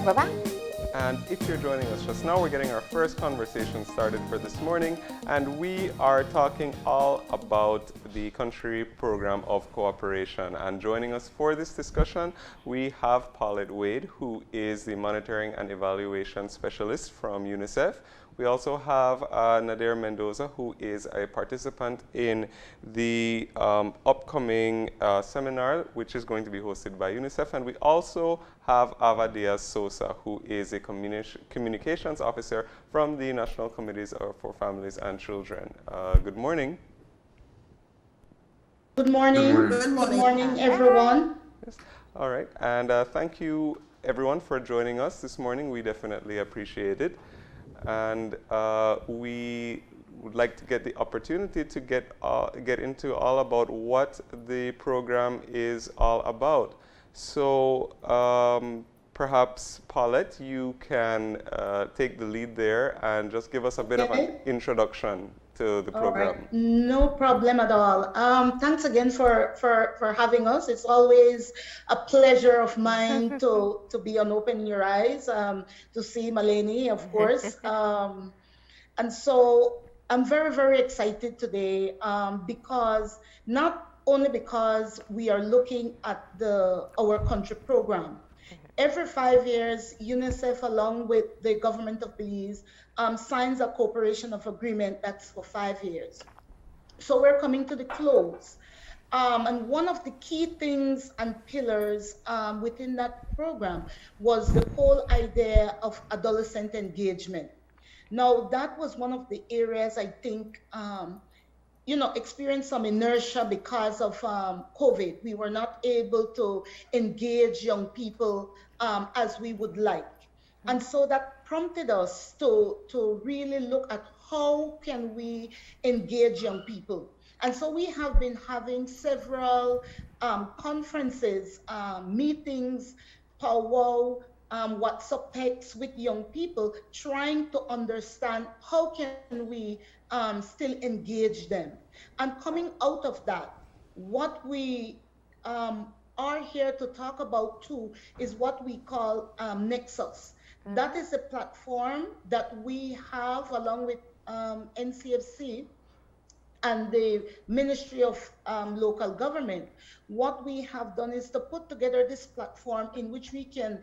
we're back. And if you're joining us just now, we're getting our first conversation started for this morning, and we are talking all about the country program of cooperation. And joining us for this discussion, we have Paulette Wade, who is the monitoring and evaluation specialist from UNICEF. We also have Nadir Mendoza, who is a participant in the upcoming seminar, which is going to be hosted by UNICEF. And we also have Ava Diaz Sosa, who is a communications officer from the National Committees for Families and Children. Good morning. Good morning. Good morning, everyone. Yes. All right. And thank you, everyone, for joining us this morning. We definitely appreciate it. And we would like to get the opportunity to get into all about what the program is all about. So perhaps, Paulette, you can take the lead there and just give us a bit of an introduction to the program. Right. No problem at all. Thanks again for having us. It's always a pleasure of mine to be on Open Your Eyes, to see Maleni, of course. And so I'm very, very excited today because not only because we are looking at our country program. Every 5 years, UNICEF, along with the government of Belize, signs a cooperation of agreement that's for 5 years. So we're coming to the close. And one of the key things and pillars within that program was the whole idea of adolescent engagement. Now, that was one of the areas I think experienced some inertia because of COVID. We were not able to engage young people as we would like. And so that prompted us to really look at how can we engage young people. And so we have been having several conferences, meetings, powwow, WhatsApp texts with young people, trying to understand how can we still engage them. And coming out of that, what we are here to talk about too is what we call Nexus. That is a platform that we have along with NCFC and the Ministry of Local Government. What we have done is to put together this platform in which we can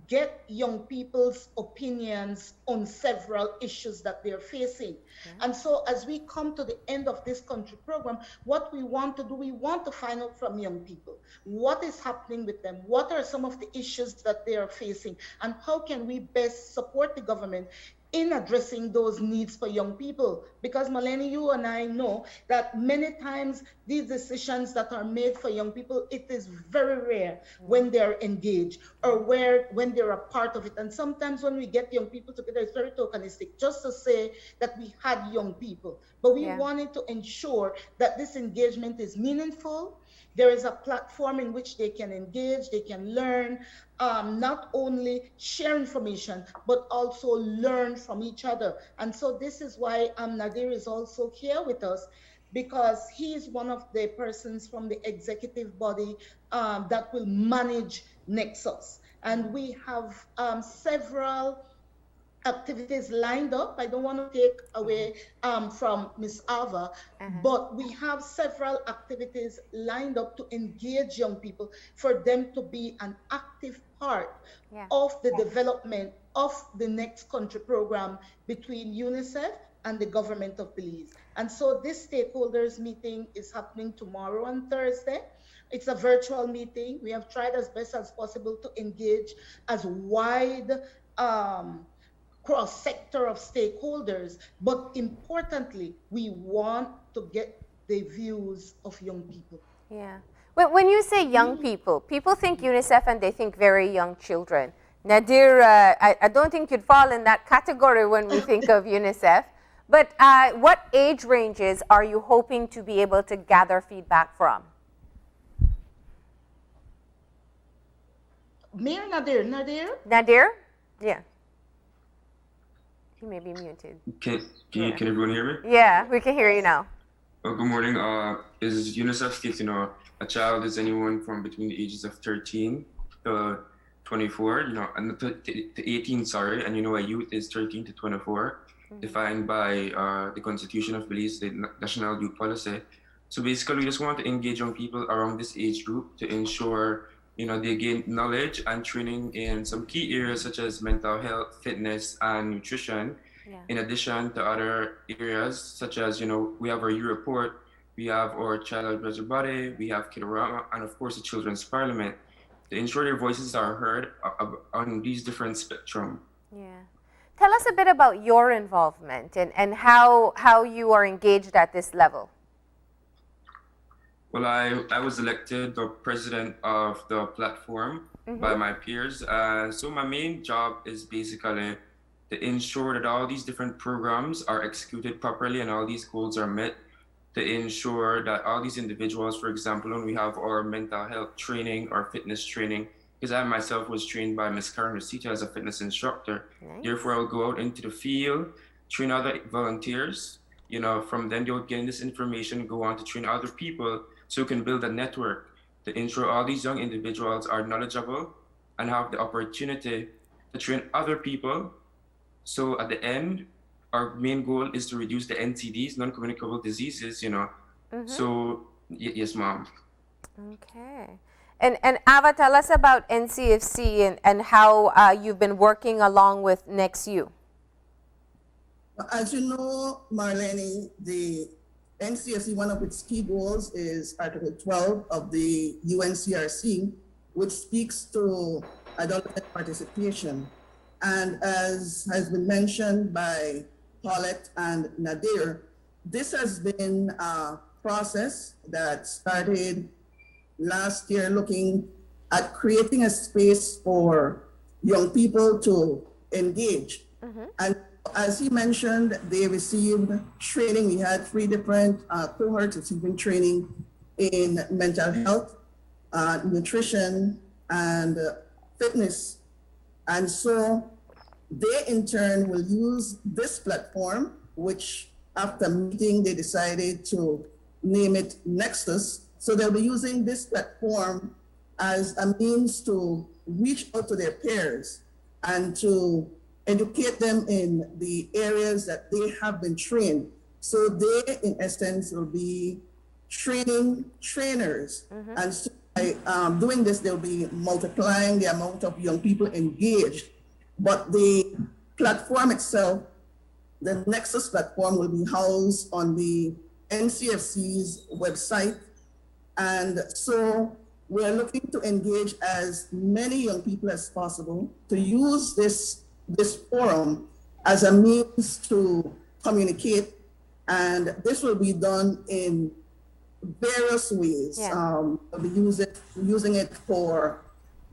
get young people's opinions on several issues that they're facing. And so as we come to the end of this country program, what we want to do, we want to find out from young people, what is happening with them? What are some of the issues that they are facing? And how can we best support the government in addressing those needs for young people? Because Maleni, you and I know that many times these decisions that are made for young people, it is very rare when they're engaged or when they're a part of it. And sometimes when we get young people together, it's very tokenistic, just to say that we had young people. But we wanted to ensure that this engagement is meaningful. There is a platform in which they can engage, they can learn, not only share information, but also learn from each other. And so this is why Nadir is also here with us, because he is one of the persons from the executive body that will manage Nexus. And we have several activities lined up. I don't want to take away from Ms. Ava, but we have several activities lined up to engage young people for them to be an active part of the development of the Next Country program between UNICEF and the government of Belize. And so this stakeholders meeting is happening tomorrow and Thursday. It's a virtual meeting. We have tried as best as possible to engage as wide cross-sector of stakeholders, but importantly, we want to get the views of young people. Yeah. When you say young people, people think UNICEF and they think very young children. Nadir, I don't think you'd fall in that category when we think of UNICEF, but what age ranges are you hoping to be able to gather feedback from? Mayor Nadir. Nadir? Yeah. He may be muted. Can everyone hear me? Yeah, we can hear you now. Good morning. Is UNICEF states, a child is anyone from between the ages of 13 to 24, and to 18, sorry, and a youth is 13 to 24, defined by the Constitution of Belize, the National Youth Policy. So basically, we just want to engage young people around this age group to ensure, they gain knowledge and training in some key areas such as mental health, fitness, and nutrition. Yeah. In addition to other areas such as, we have our U report, we have our Child Better Body, we have Kidorama, and of course the Children's Parliament, to ensure their voices are heard on these different spectrum. Yeah. Tell us a bit about your involvement and how you are engaged at this level. Well, I was elected the president of the platform by my peers. So my main job is basically to ensure that all these different programs are executed properly and all these goals are met, to ensure that all these individuals, for example, when we have our mental health training or fitness training, because I myself was trained by Ms. Karen Rosita as a fitness instructor. Nice. Therefore, I'll go out into the field, train other volunteers. From then they'll gain this information, go on to train other people, so we can build a network to ensure all these young individuals are knowledgeable and have the opportunity to train other people. So at the end, our main goal is to reduce the NCDs, non-communicable diseases, So, yes, ma'am. Okay. And Ava, tell us about NCFC and how you've been working along with NextU. As you know, Marlene, the NCFC, one of its key goals is Article 12 of the UNCRC, which speaks to adolescent participation. And as has been mentioned by Paulette and Nadir, this has been a process that started last year looking at creating a space for young people to engage. And as he mentioned, they received training. We had 3 different cohorts receiving training in mental health, nutrition, and fitness. And so they in turn will use this platform, which after meeting, they decided to name it Nexus. So they'll be using this platform as a means to reach out to their peers and to educate them in the areas that they have been trained. So they, in essence, will be training trainers. And so by doing this, they'll be multiplying the amount of young people engaged. But the platform itself, the Nexus platform, will be housed on the NCFC's website. And so we're looking to engage as many young people as possible to use this forum as a means to communicate. And this will be done in various ways. Yeah. We'll be using it for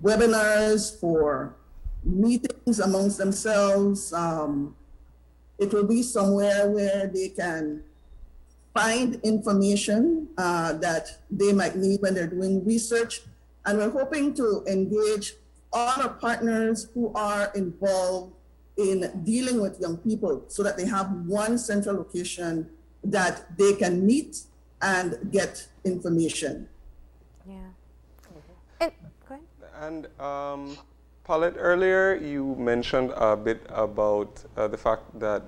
webinars, for meetings amongst themselves. It will be somewhere where they can find information that they might need when they're doing research. And we're hoping to engage all our partners who are involved in dealing with young people so that they have one central location that they can meet and get information. Yeah. And, go ahead. And Paulette, earlier you mentioned a bit about the fact that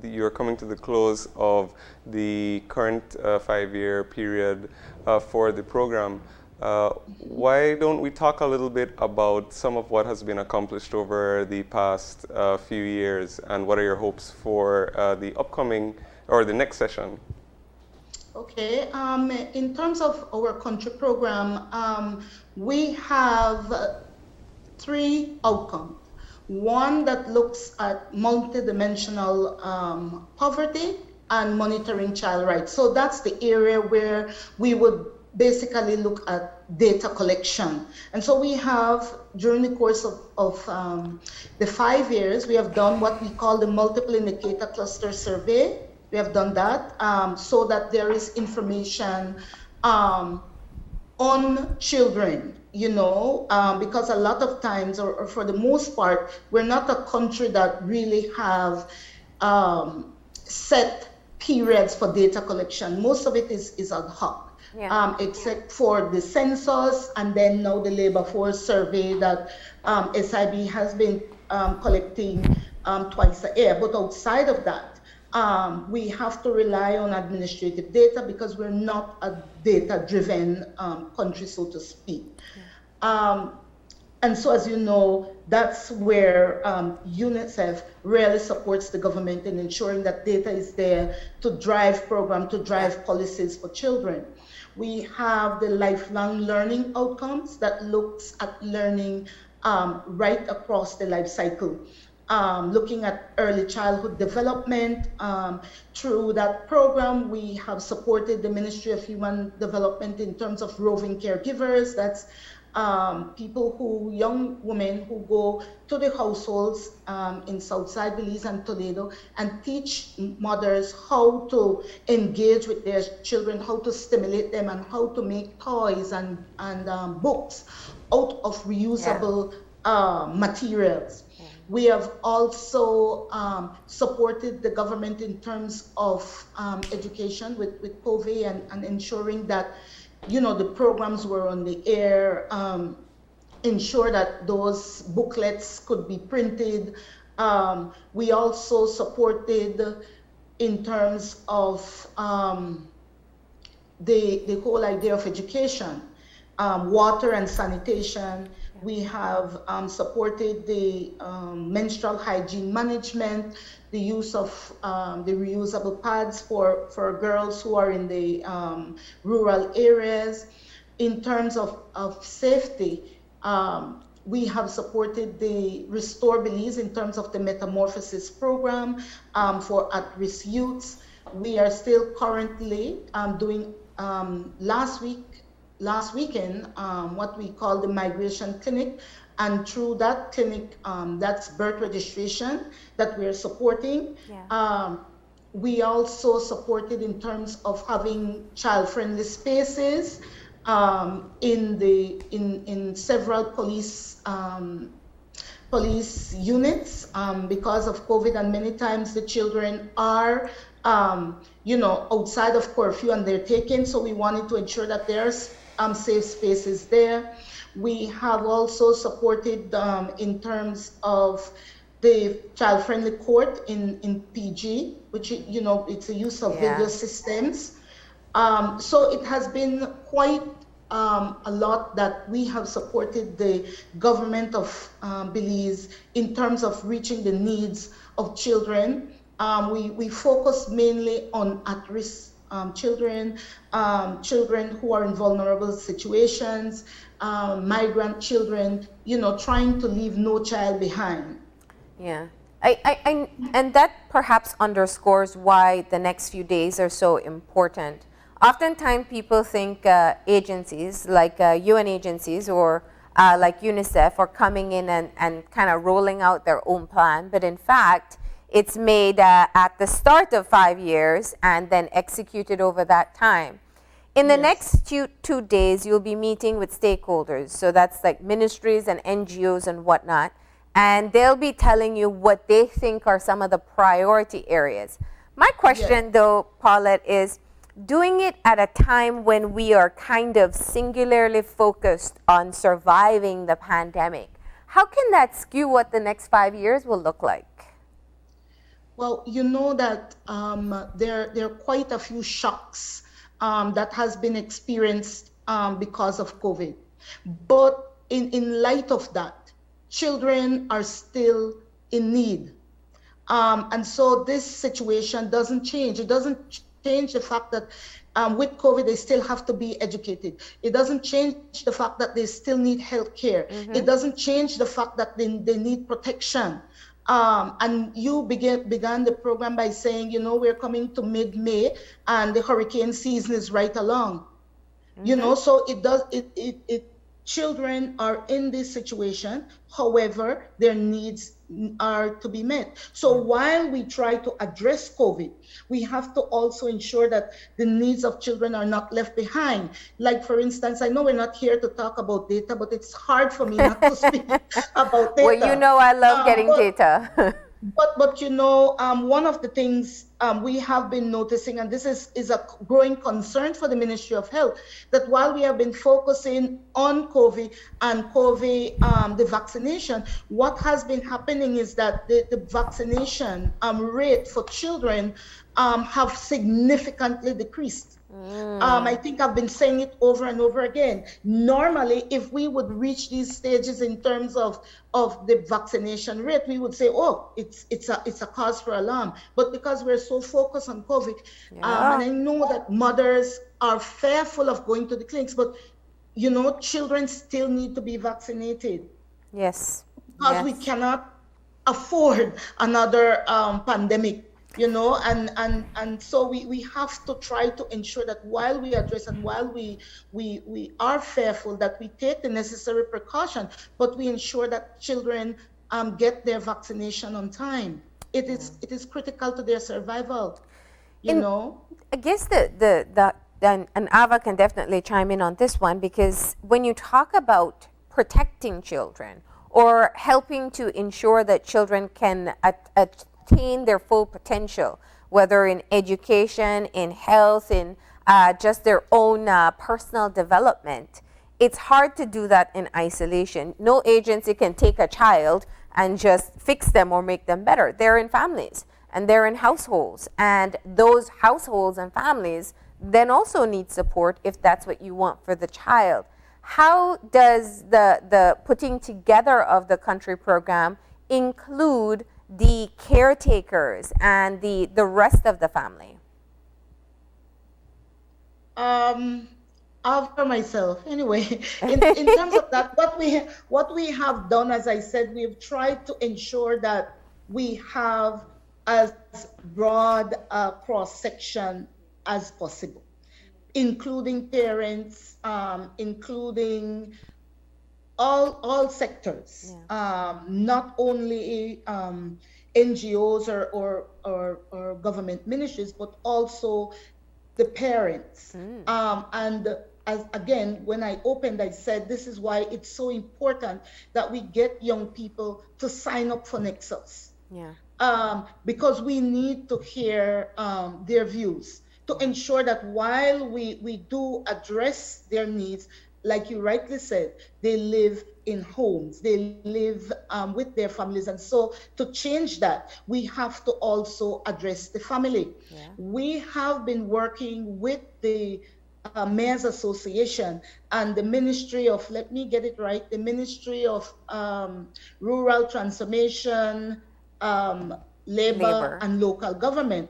you're coming to the close of the current 5-year period for the program. Why don't we talk a little bit about some of what has been accomplished over the past few years, and what are your hopes for the upcoming or the next session? Okay, in terms of our country program, we have 3 outcomes. One that looks at multidimensional poverty and monitoring child rights. So that's the area where we would basically look at data collection. And so we have, during the course of the 5 years, we have done what we call the multiple indicator cluster survey. We have done that so that there is information on children, because a lot of times, or for the most part, we're not a country that really have set periods for data collection. Most of it is ad hoc, except for the census and then now the labor force survey that SIB has been collecting twice a year. But outside of that, we have to rely on administrative data because we're not a data-driven country, so to speak. And so, as you know, that's where UNICEF really supports the government in ensuring that data is there to drive programs, to drive policies for children. We have the lifelong learning outcomes that looks at learning right across the life cycle. Looking at early childhood development. Through that program, we have supported the Ministry of Human Development in terms of roving caregivers. That's young women who go to the households in Southside Belize and Toledo and teach mothers how to engage with their children, how to stimulate them, and how to make toys and books out of reusable materials. We have also supported the government in terms of education with COVID and ensuring that the programs were on the air, ensure that those booklets could be printed. We also supported in terms of the whole idea of education, water and sanitation. We have supported the menstrual hygiene management, the use of the reusable pads for girls who are in the rural areas. In terms of safety, we have supported the Restore Belize in terms of the Metamorphosis program for at-risk youths. We are still currently doing last weekend, what we call the migration clinic. And through that clinic, that's birth registration that we're supporting. We also supported in terms of having child-friendly spaces in several police units because of COVID, and many times the children are outside of curfew and they're taken. So we wanted to ensure that there's safe spaces there. We have also supported in terms of the child-friendly court in PG, which it's a use of video systems. So it has been quite a lot that we have supported the government of Belize in terms of reaching the needs of children. We focus mainly on at-risk children, children who are in vulnerable situations, migrant children, trying to leave no child behind. Yeah. And that perhaps underscores why the next few days are so important. Oftentimes people think agencies like UN agencies or like UNICEF are coming in and kind of rolling out their own plan, but in fact, it's made at the start of 5 years and then executed over that time. In the next 2 days, you'll be meeting with stakeholders. So that's like ministries and NGOs and whatnot. And they'll be telling you what they think are some of the priority areas. My question, though, Paulette, is doing it at a time when we are kind of singularly focused on surviving the pandemic. How can that skew what the next 5 years will look like? Well, you know that there are quite a few shocks that has been experienced because of COVID. But in light of that, children are still in need. And so this situation doesn't change. It doesn't change the fact that with COVID, they still have to be educated. It doesn't change the fact that they still need health care. It doesn't change the fact that they need protection. And you began the program by saying, we're coming to mid-May and the hurricane season is right along. So children are in this situation. However, their needs are to be met. So while we try to address COVID, we have to also ensure that the needs of children are not left behind. Like, for instance, I know we're not here to talk about data, but it's hard for me not to speak about data. Well, I love getting data. But one of the things we have been noticing, and this is a growing concern for the Ministry of Health, that while we have been focusing on COVID and COVID, the vaccination, what has been happening is that the vaccination rate for children have significantly decreased. I think I've been saying it over and over again. Normally, if we would reach these stages in terms of the vaccination rate, we would say, oh, it's a cause for alarm. But because we're so focused on COVID, and I know that mothers are fearful of going to the clinics, but you know, children still need to be vaccinated. Yes. Because we cannot afford another pandemic. You know, and so we have to try to ensure that while we address and while we are fearful, that we take the necessary precaution, but we ensure that children get their vaccination on time. It is critical to their survival. You know, I guess and Ava can definitely chime in on this one, because when you talk about protecting children or helping to ensure that children can attain their full potential, whether in education, in health, in just their own personal development, it's hard to do that in isolation. No agency can take a child and just fix them or make them better. They're in families and they're in households, and those households and families then also need support if that's what you want for the child. How does the putting together of the country program include the caretakers and the rest of the family? After myself, anyway. In terms of that, what we have done, as I said, we've tried to ensure that we have as broad a cross section as possible, including parents, including all sectors, not only NGOs or government ministries, but also the parents. And as again, when I opened, I said this is why it's so important that we get young people to sign up for Nexus. Because we need to hear their views, to ensure that while we do address their needs, like you rightly said, they live in homes, they live with their families. And so to change that, we have to also address the family. We have been working with the Mayors Association and the Ministry of, let me get it right, the Ministry of Rural Transformation, Labor and Local Government.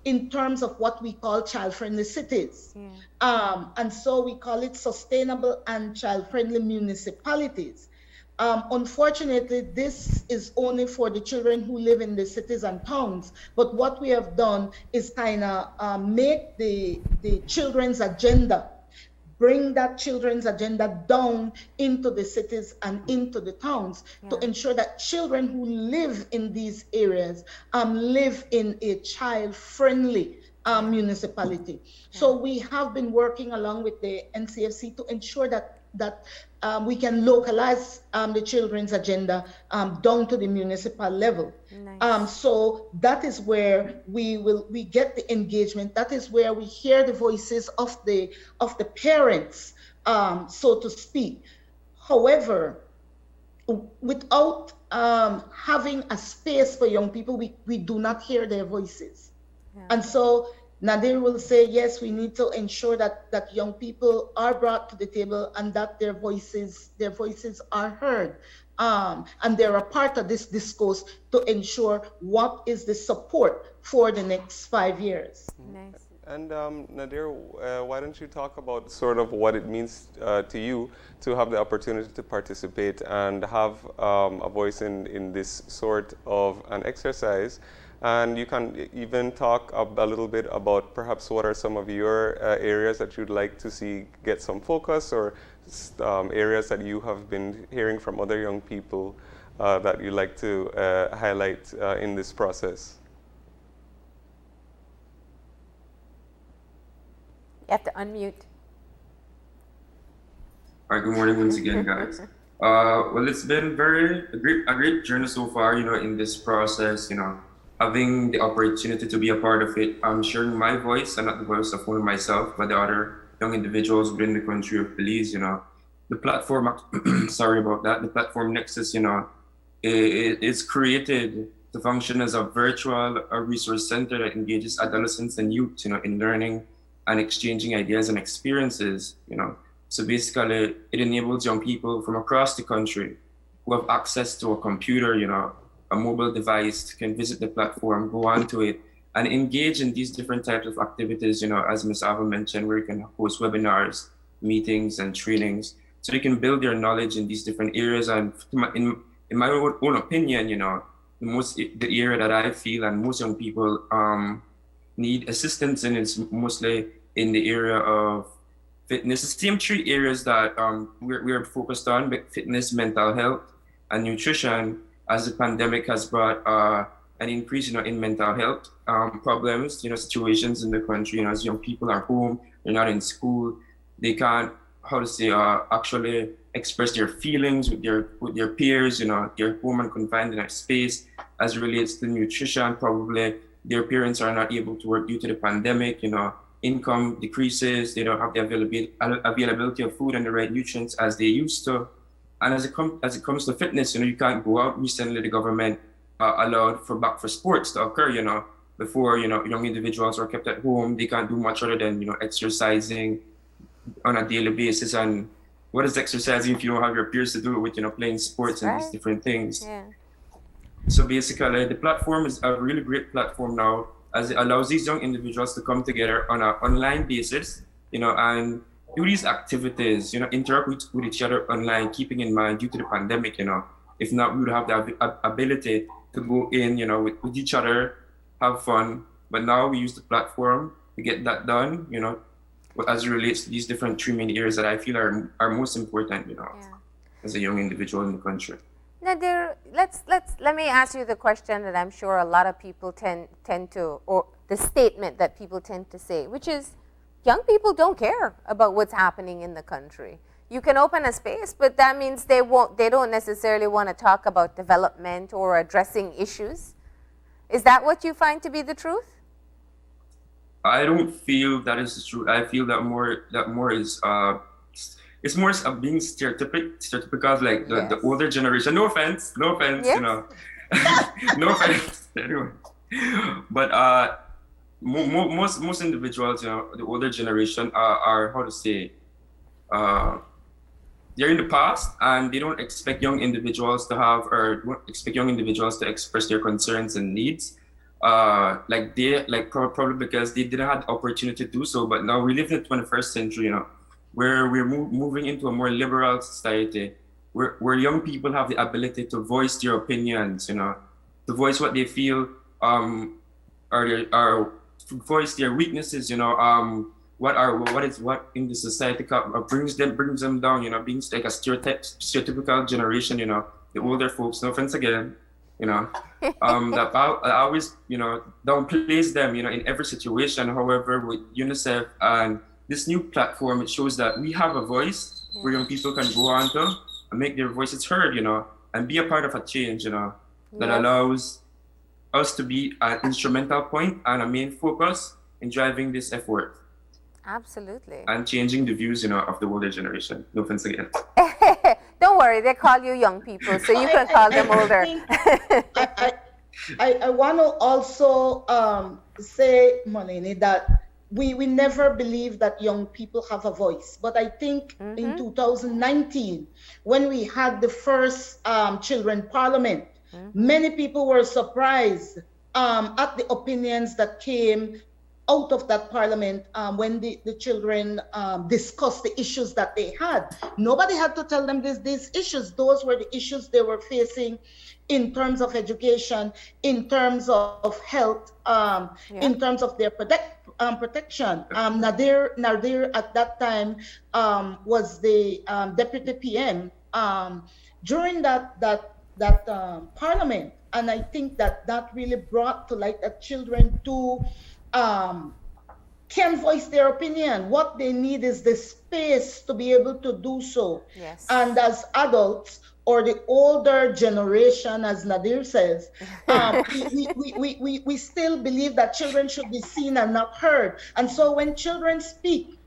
In terms of what we call child-friendly cities. And so we call it sustainable and child-friendly municipalities. Unfortunately, this is only for the children who live in the cities and towns. But what we have done is kind of make the children's agenda, bring that children's agenda down into the cities and into the towns to ensure that children who live in these areas live in a child-friendly municipality. So we have been working along with the NCFC to ensure that we can localize the children's agenda down to the municipal level. So that is where we get the engagement. That is where we hear the voices of the parents, so to speak. However, without having a space for young people, we do not hear their voices. And so Nadir will say, yes, we need to ensure that young people are brought to the table and that their voices are heard. And they're a part of this discourse to ensure what is the support for the next 5 years. And Nadir, why don't you talk about sort of what it means to you to have the opportunity to participate and have a voice in this sort of an exercise? And you can even talk a little bit about perhaps what are some of your areas that you'd like to see get some focus, or areas that you have been hearing from other young people that you'd like to highlight in this process. You have to unmute. All right, good morning once again, guys. Well, it's been a great journey so far, in this process, having the opportunity to be a part of it, I'm sharing my voice and not the voice of only myself, but the other young individuals within the country of Belize, The platform, sorry about that, the platform Nexus, it's created to function as a virtual resource center that engages adolescents and youth, in learning and exchanging ideas and experiences. So basically, it enables young people from across the country who have access to a computer, a mobile device, can visit the platform, go onto it, and engage in these different types of activities, as Ms. Ava mentioned, where you can host webinars, meetings, and trainings. So you can build your knowledge in these different areas. And in my own opinion, the area that I feel and most young people need assistance in is mostly in the area of fitness. The same three areas that we're focused on: fitness, mental health, and nutrition. As the pandemic has brought an increase, in mental health problems, situations in the country, as young people are home, they're not in school, they can't, actually express their feelings with their peers, they're home and confined in a space. As it relates to nutrition, probably their parents are not able to work due to the pandemic, income decreases, they don't have the availability of food and the right nutrients as they used to. And as it comes to fitness, you can't go out. Recently, the government allowed back for sports to occur, before, young individuals are kept at home. They can't do much other than, exercising on a daily basis. And what is exercising if you don't have your peers to do it with, playing sports and these different things? Yeah. So basically, the platform is a really great platform now, as it allows these young individuals to come together on an online basis, and do these activities, interact with each other online, keeping in mind due to the pandemic, if not, we would have the ability to go in, with each other, have fun. But now we use the platform to get that done, as it relates to these different three main areas that I feel are most important, as a young individual in the country. Nadir, let me ask you the question that I'm sure a lot of people tend to, or the statement that people tend to say, which is, young people don't care about what's happening in the country. You can open a space, but that means they don't necessarily want to talk about development or addressing issues. Is that what you find to be the truth? I don't feel that is the truth. I feel that more is it's more of being stereotypical, like the older generation. No offense, yes. No offense, anyway. But most individuals, the older generation are how to say, they're in the past, and they don't expect young individuals to have, or don't expect young individuals to express their concerns and needs. Probably because they didn't have the opportunity to do so. But now we live in the 21st century, where we're moving into a more liberal society, where young people have the ability to voice their opinions, to voice what they feel, or voice their weaknesses, what in the society brings them down, being like a stereotypical generation, the older folks, no offense again, that I always, downplays them, in every situation. However, with UNICEF and this new platform, it shows that we have a voice where young people can go on to and make their voices heard, and be a part of a change, that allows us to be an instrumental point and a main focus in driving this effort. Absolutely. And changing the views, of the older generation. No offense again. Don't worry, they call you young people, so you can call them older. I want to also say, Malini, that we never believe that young people have a voice. But I think in 2019, when we had the first Children Parliament, many people were surprised at the opinions that came out of that parliament when the children discussed the issues that they had. Nobody had to tell them these issues. Those were the issues they were facing in terms of education, in terms of health, in terms of their protection. Nadir at that time was the deputy PM during that parliament. And I think that really brought to light that children can voice their opinion. What they need is the space to be able to do so. Yes. And as adults, or the older generation, as Nadir says, we still believe that children should be seen and not heard. And so when children speak,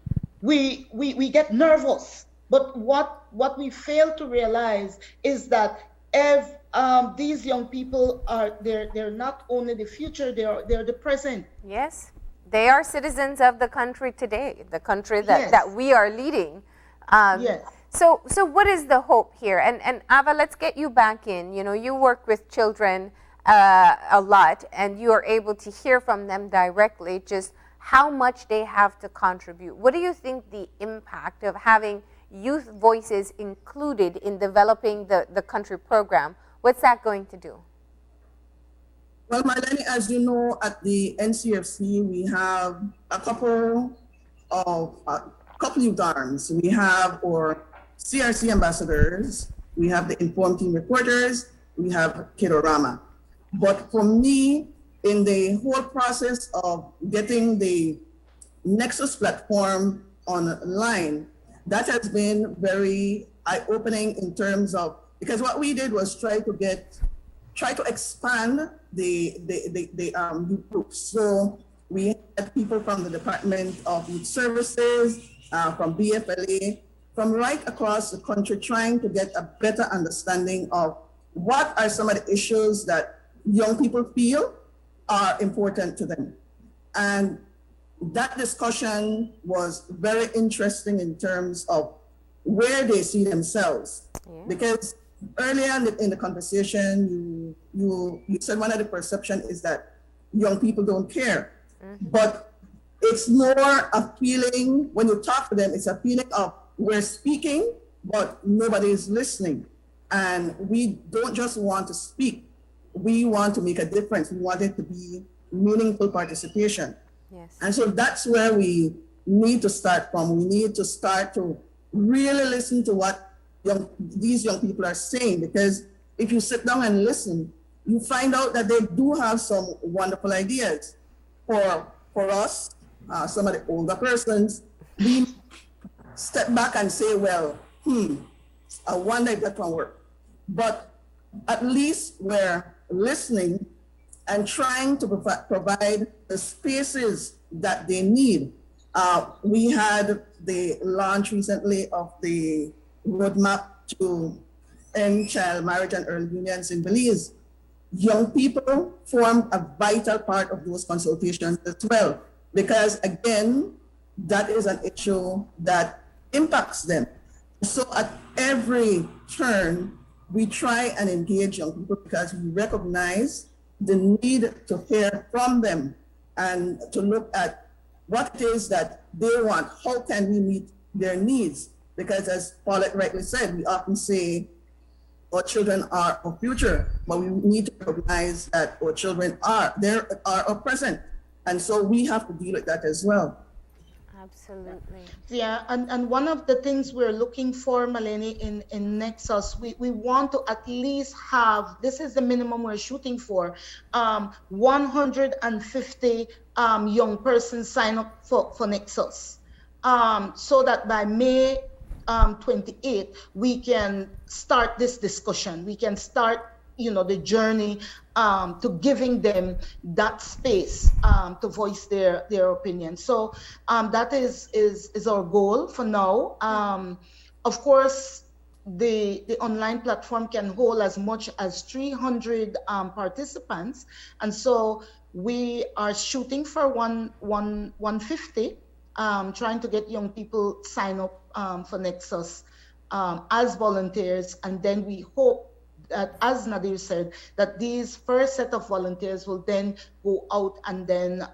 we get nervous. But what we fail to realize is that these young people they're not only the future, they're the present. Yes, they are citizens of the country today, the country that, Yes. that we are leading. Yes. So what is the hope here? And Ava, let's get you back in. You know, you work with children a lot, and you are able to hear from them directly just how much they have to contribute. What do you think the impact of having youth voices included in developing the country program, what's that going to do? Well, Marlene, as you know, at the NCFC, we have a couple youth arms. We have our CRC ambassadors, we have the Informed Team reporters, we have Kidorama. But for me, in the whole process of getting the Nexus platform online, that has been very eye-opening in terms of, because what we did was try to expand the youth groups. So we had people from the Department of Youth Services, from BFLA, from right across the country, trying to get a better understanding of what are some of the issues that young people feel are important to them. And that discussion was very interesting in terms of where they see themselves. Yeah. Because earlier in the conversation, you said one of the perception is that young people don't care. Mm-hmm. But it's more a feeling, when you talk to them, it's a feeling of we're speaking, but nobody is listening. And we don't just want to speak, we want to make a difference. We want it to be meaningful participation. Yes. And so that's where we need to start from. We need to start to really listen to what these young people are saying, because if you sit down and listen, you find out that they do have some wonderful ideas. For us, some of the older persons, we step back and say, well, I wonder if that can work. But at least we're listening and trying to provide the spaces that they need. We had the launch recently of the roadmap to end child marriage and early unions in Belize. Young people form a vital part of those consultations as well, because again, that is an issue that impacts them. So at every turn, we try and engage young people because we recognize the need to hear from them and to look at what it is that they want. How can we meet their needs? Because as Paulette rightly said, we often say our children are our future, but we need to recognize that our children are our present. And so we have to deal with that as well. Absolutely. Yeah, and one of the things we're looking for, Maleni, in Nexus, we want to at least have, this is the minimum we're shooting for, 150 young persons sign up for Nexus, so that by May 28th, we can start this discussion. We can start, the journey to giving them that space to voice their opinion. So that is our goal for now. Of course, the online platform can hold as much as 300 participants, and so we are shooting for 150, trying to get young people sign up for Nexus as volunteers, and then we hope that, as Nadir said, that these first set of volunteers will then go out and then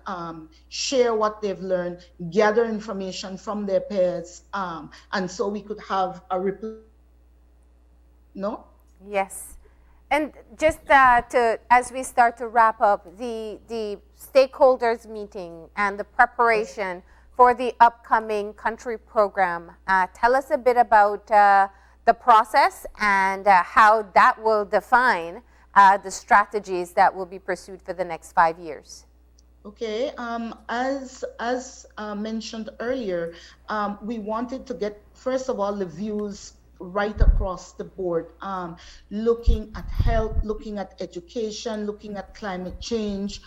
share what they've learned, gather information from their peers, and so we could have a reply. No? Yes. And just as we start to wrap up, the stakeholders meeting and the preparation for the upcoming country program, tell us a bit about the process and how that will define the strategies that will be pursued for the next 5 years. Okay, as mentioned earlier, we wanted to get, first of all, the views right across the board, looking at health, looking at education, looking at climate change,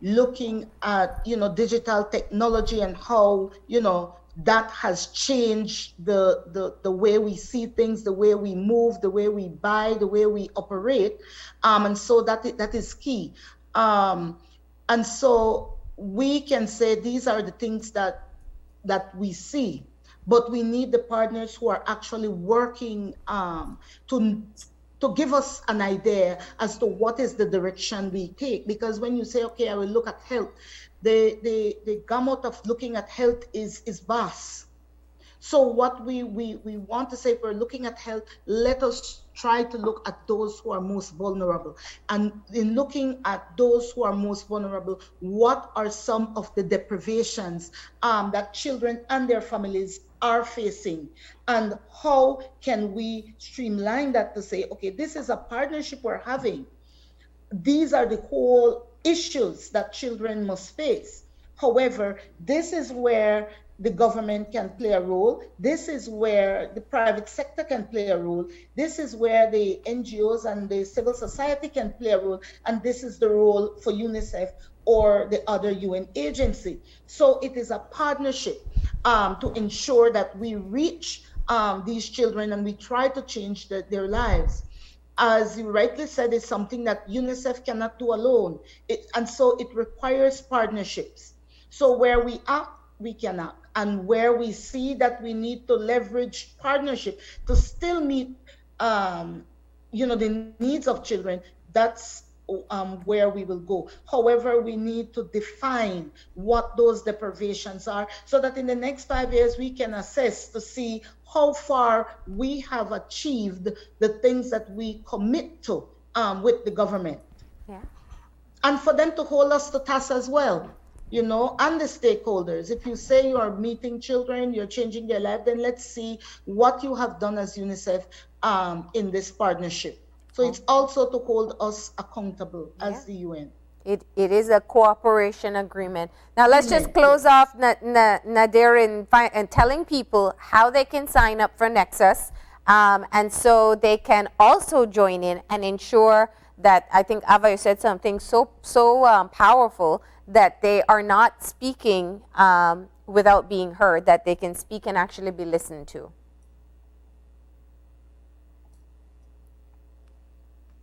looking at, digital technology and how, that has changed the way we see things, the way we move, the way we buy, the way we operate. And so that is key. And so we can say these are the things that we see, but we need the partners who are actually working to give us an idea as to what is the direction we take. Because when you say, okay, I will look at health, the gamut of looking at health is vast. So what we want to say, if we're looking at health, let us try to look at those who are most vulnerable. And in looking at those who are most vulnerable, what are some of the deprivations that children and their families are facing? And how can we streamline that to say, okay, this is a partnership we're having. These are the whole issues that children must face. However, this is where the government can play a role. This is where the private sector can play a role. This is where the NGOs and the civil society can play a role. And this is the role for UNICEF or the other UN agency. So it is a partnership to ensure that we reach these children and we try to change their lives. As you rightly said, it's something that UNICEF cannot do alone. And so it requires partnerships. So where we act, we can act. And where we see that we need to leverage partnership to still meet, the needs of children, that's where we will go. However, we need to define what those deprivations are so that in the next 5 years, we can assess to see how far we have achieved the things that we commit to with the government. Yeah. And for them to hold us to task as well. And the stakeholders. If you say you are meeting children, you're changing their life, then let's see what you have done as UNICEF in this partnership. So it's also to hold us accountable as the UN. It is a cooperation agreement. Now let's just close off, Nadir, and telling people how they can sign up for Nexus, and so they can also join in and ensure that, I think Ava said something so powerful, that they are not speaking without being heard, that they can speak and actually be listened to.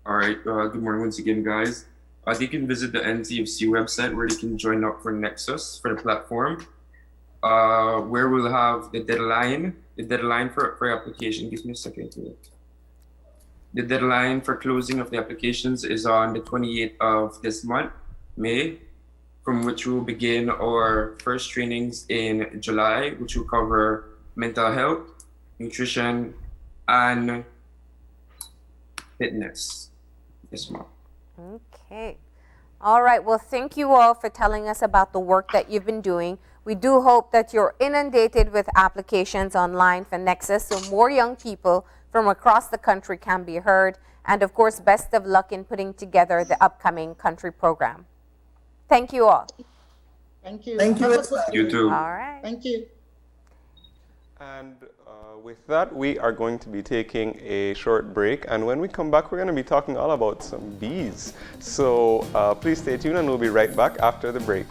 All right, good morning once again, guys. They can visit the NCFC website where they can join up for Nexus, for the platform, where we'll have the deadline for application. Give me a second to it. The deadline for closing of the applications is on the 28th of this month, May, from which we'll begin our first trainings in July, which will cover mental health, nutrition, and fitness. Yes, ma'am. Okay. All right. Well, thank you all for telling us about the work that you've been doing. We do hope that you're inundated with applications online for Nexus so more young people from across the country can be heard. And of course, best of luck in putting together the upcoming country program. Thank you all. Thank you. Thank you. You too. All right. Thank you. And with that, we are going to be taking a short break. And when we come back, we're going to be talking all about some bees. So please stay tuned and we'll be right back after the break.